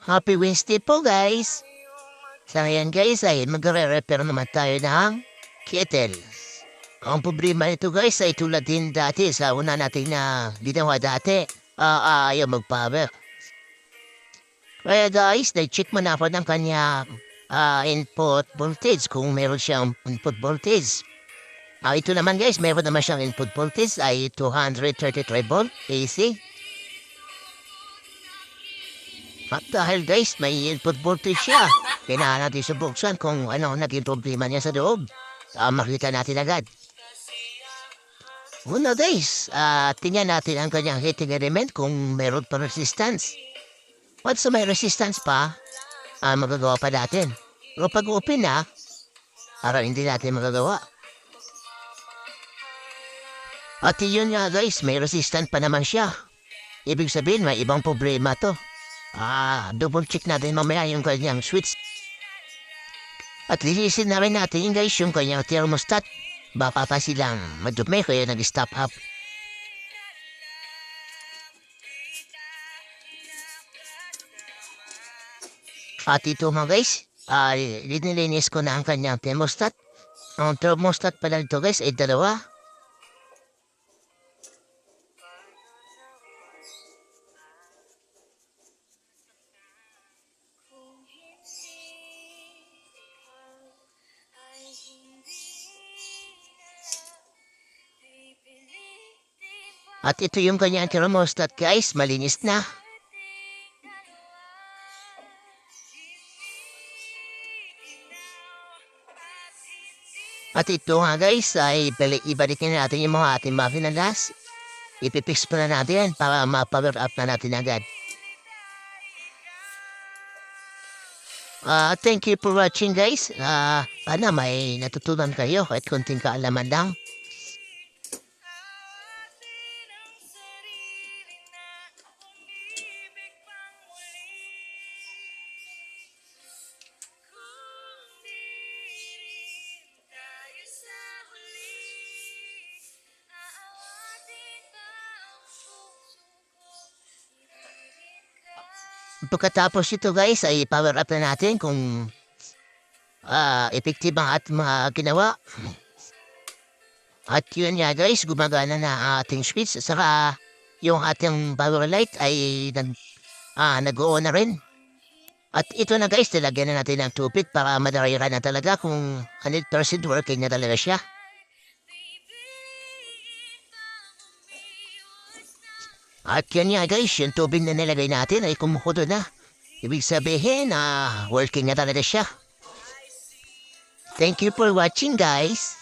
Happy Wednesday po guys! Sa ngayon guys ay magre-repair naman tayo ng kettle. Ang problema nito guys ay tulad din dati sa una natin na ginawa dati. Ayaw mag-power. Kaya guys, na-check mo na ako ng kanya input voltage kung meron siyang input voltage. Ito naman guys, meron naman siyang input voltage ay 233 volt AC. At dahil guys, may input voltage siya, kailangan natin subuksan kung ano naging problema niya sa loob. Makita natin agad. Una guys, tingnan natin ang kanyang heating element kung meron pa resistance. Once may resistance pa, magagawa pa natin. Pero pag open na, hindi natin magagawa. At yun nga guys, may resistance pa naman siya. Ibig sabihin, may ibang problema to. Double check natin mamaya yung kanyang switch. At lilisin na rin natin guys yung kanyang thermostat. Baka pa silang madumi kaya nag-stop up. At ito mga guys, linilinis ko na ang kanyang thermostat. Ang thermostat pala ito guys ay dalawa. At ito yung kanyang thermostat guys, malinis na. At ito nga guys, ay ibalikin natin yung mga ating mga finalas. Ipipix pa na natin para ma-power up na natin agad. Thank you for watching guys. Sana may natutunan kayo kahit konting kaalaman lang. Pagkatapos ito guys ay power up na natin kung effective ang ating mga ginawa. At yun nga guys, gumagana na ang ating switch. Saka yung ating power light ay nag-o-on na rin. At ito na guys, talagyan na natin ng tubig para madarira na talaga kung 100% working na talaga siya. At yan nga guys, yung tubig na nilagay natin ay kumukulo na. Ibig sabihin, working na talaga siya. Thank you for watching guys.